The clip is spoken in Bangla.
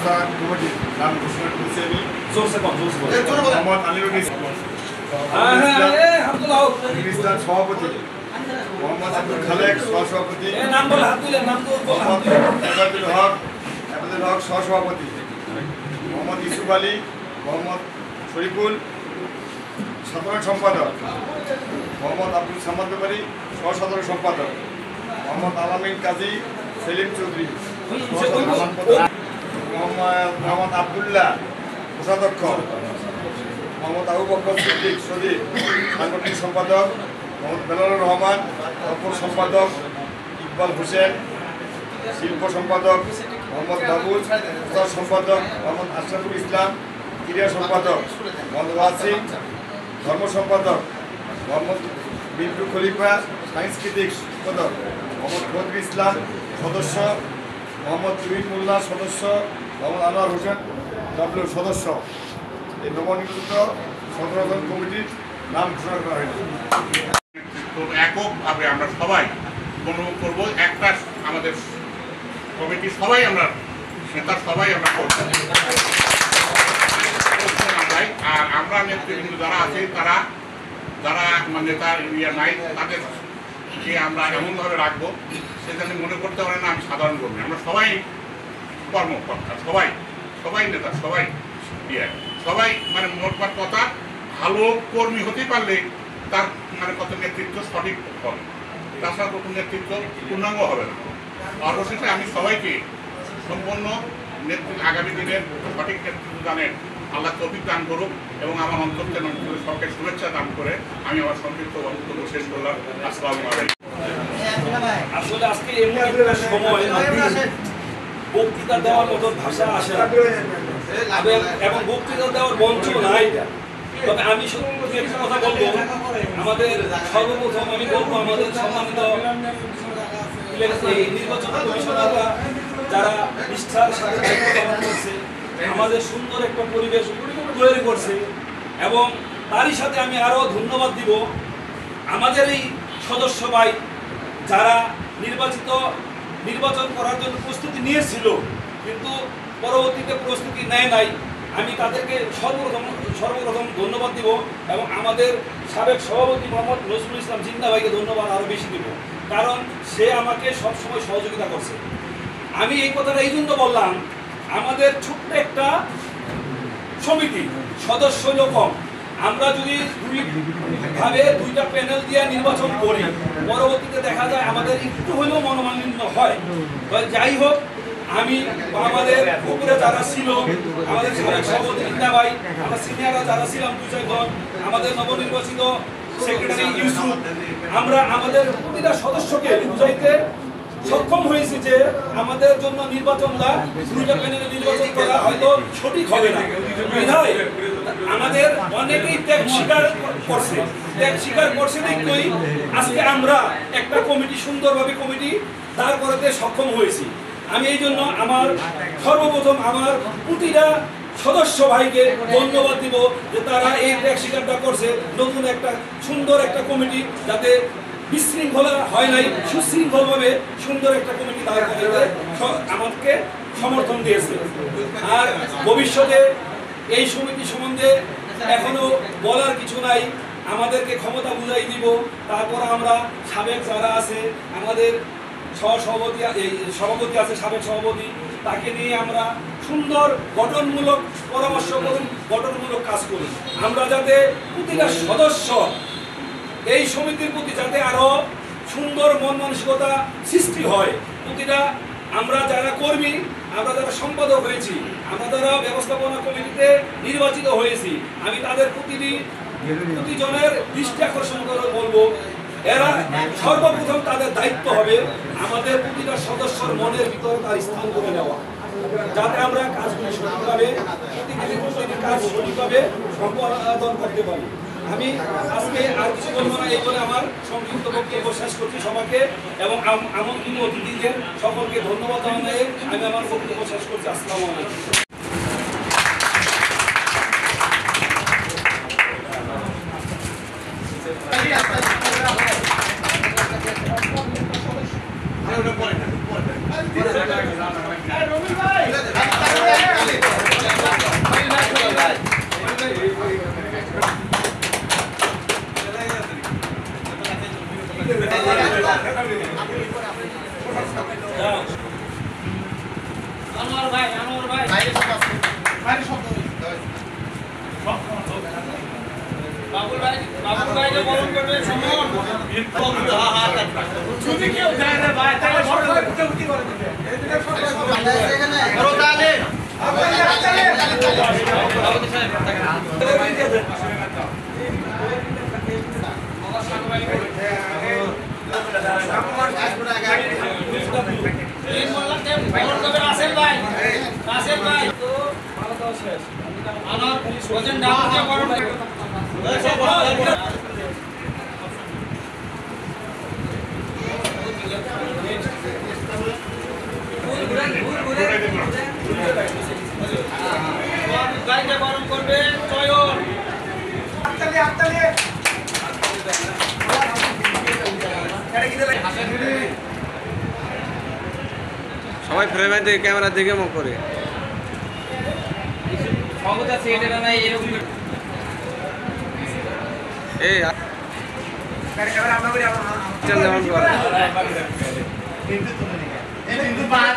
ব্যবস্থা কমিটির নাম ঘোষণা করেছি আমি মোহাম্মদ আমিরুল ইসলাম সভাপতি, মোহাম্মদ আব্দুল খালেক সহসভাপতি, মোহাম্মদ এবাদুল হক সহসভাপতি, মোহাম্মদ ইউসুফ আলী, মোহাম্মদ শরীফুল সাধারণ সম্পাদক, মোহাম্মদ আব্দুল সামাদ ব্যাপারী সহসাধারণ সম্পাদক, মোহাম্মদ আলামিন কাজী সেলিম চৌধুরী, মোহাম্মদ আবদুল্লাহ কোষাধ্যক্ষ, মোহাম্মদ আবু বকর সিদ্দিক সজীব সাংগঠনিক সম্পাদক, মোহাম্মদ বেলালুর রহমান অপর সম্পাদক, ইকবাল হোসেন শিল্প সম্পাদক, মোহাম্মদ বাবুল সম্পাদক, মোহাম্মদ আশরাফুল ইসলাম ক্রীড়া সম্পাদক, মোহাম্মদ ওয়াসিম ধর্ম সম্পাদক, মোহাম্মদ বিন্টু খলিফা সাংস্কৃতিক সম্পাদক, মোহাম্মদ বদরুল ইসলাম সদস্য, মোহাম্মদ জুহিদ মোল্লা সদস্য, মোহাম্মদ আনোয়ার হোসেন ডাব্লিউ সদস্য। এই নবনির্বাচিত সংশোধন কমিটির নাম ঘোষণা করা হয়েছে। এককভাবে আমরা সবাই অনুভব করবো, একটা আমাদের কমিটি সবাই আমরা নেতা সবাই আমরা করব। আর আমরা নেতৃবৃন্দ যারা আছে তারা যারা নেতার ইয়ে নাই তাদেরকে আমরা এমনভাবে রাখবো সেখানে মনে করতে পারে না আমি সাধারণ কর্মী। আমরা সবাই কর্মকর্তা, সবাই সবাই নেতা, সবাই ইয়ে সবাই মোটমাট কথা ভালো কর্মী হতে পারলে তার কত নেতৃত্ব সঠিক হবে, তাছাড়া নতুন নেতৃত্ব পূর্ণাঙ্গ হবে না। অবশেষে আমি সবাইকে সম্পূর্ণ নেতৃত্ব আগামী দিনের সঠিক নেতৃত্ব দানের আল্লাহ তৌফিক দান করুক এবং আমার অন্তর্কে সবকে শুভেচ্ছা দান করে আমি আমার সংক্ষিপ্ত বক্তব্য শেষ করলাম। আসসালামু আলাইকুম। আসলে আজকে এমন একটা সময় বক্তৃতা দেওয়ার মতো ভাষা আসে না এবং বক্তৃতা দেওয়ার মঞ্চ নাই। তবে আমি একটা কথা বলবো, আমাদের সর্বপ্রথম আমি বলবো আমাদের সম্মানিত নির্বাচন কমিশনাররা যারা নিষ্ঠার সাথে দায়িত্ব পালন করছে, আমাদের সুন্দর একটা পরিবেশ তৈরি করছে এবং তারই সাথে আমি আরও ধন্যবাদ দিব আমাদের এই সদস্য ভাই যারা নির্বাচন করার জন্য প্রস্তুতি নিয়েছিল কিন্তু পরবর্তীতে প্রস্তুতি নেয় নাই। আমি তাদেরকে সর্বপ্রথম ধন্যবাদ দিব এবং আমাদের সাবেক সভাপতি মোহাম্মদ নজরুল ইসলাম জিন্দা ভাইকে ধন্যবাদ আরও বেশি দিব, কারণ সে আমাকে সবসময় সহযোগিতা করছে। আমি এই কথাটা এই জন্য বললাম, আমাদের ছোট্ট একটা সমিতি সদস্য কম, আমরা যদি দুইটা প্যানেল দিয়ে নির্বাচন করি পরবর্তীতে দেখা যায় আমাদের একটু হলেও মনোমালিন্য হয়। যাই হোক, আমি আমাদের উপরে যারা ছিল আমাদের সভাপতি জিন্দা ভাই, আমরা সিনিয়ররা যারা ছিলাম 2-4 জন, আমাদের নবনির্বাচিত সেক্রেটারি ইউসুফ, আমরা আমাদের প্রতিটা সদস্যকে বুঝাইতে সক্ষম হয়েছে যে আমাদের জন্য নির্বাচনটা দুইটা প্যানেলে নির্বাচন করা হয়তো সঠিক হবে না। আমাদের অনেকেই ত্যাগ স্বীকার করছে দেখতেই আজকে আমরা একটা কমিটি সুন্দরভাবে দাঁড় করাতে সক্ষম হয়েছি। আমি এই জন্য আমার সর্বপ্রথম আমার প্রতিটা সদস্য ভাইকে ধন্যবাদ দিব যে তারা এই ত্যাগ স্বীকারটা করছে। নতুন একটা সুন্দর একটা কমিটি যাতে বিশৃঙ্খলা হয় নাই, সুশৃঙ্খলভাবে সুন্দর একটা কমিটি দাঁড় করাতে আমাকে সমর্থন দিয়েছে। আর ভবিষ্যতে এই সমিতি সম্বন্ধে এখনো বলার কিছু নাই, আমাদেরকে ক্ষমতা বুঝাই দিব। তারপর আমরা সাবেক যারা আছে আমাদের সভাপতি আছে, সাবেক সভাপতি, তাকে নিয়ে আমরা সুন্দর গঠনমূলক পরামর্শ করুন, গঠনমূলক কাজ করুন। আমরা যাতে প্রতিটা সদস্য এই সমিতির প্রতি যাতে আরো সুন্দর মন মানসিকতা সৃষ্টি হয়। প্রতিটা আমরা যারা কর্মী, আমরা যারা সম্পাদক হয়েছি, আমরা যারা ব্যবস্থাপনা কমিটিতে নির্বাচিত হয়েছি, আমি তাদের প্রতিজনের দৃষ্টি আকর্ষণ করে বলবো, এরা সর্বপ্রথম তাদের দায়িত্ব হবে আমাদের প্রতিটা সদস্যর মনের ভিতরে তার স্থান করে নেওয়া, যাতে আমরা কাজগুলি সঠিকভাবে কাজ সঠিকভাবে সম্পাদন করতে পারি। আমি আজকে আর কিছু বলবো না, এই বলে আমার সংক্ষিপ্ত বক্তব্য শেষ করছি। সবাইকে এবং আমন্ত্রিত অতিথিদের সকলকে ধন্যবাদ জানিয়ে আমি আমার বক্তব্য শেষ করছি। আসসালামু আলাইকুম। আনোয়ার ভাই বাবুল ভাইকে বরণ করবে সমন যদি কেউ যায় না ভাই তাহলে সরকার কুটি করে দিবে বড় তালে রাসেল ভাই তো ভালো তো শেষ আনোয়ার ওজন ডাউনকে বরণ গাইকে বরণ করবে চয়ন সবাই ফ্রেমে দিকে ক্যামেরা দিকে মুখ করে ক্ষমতা সেটা নাই এরকম এই যেমন করে কিন্তু বাদ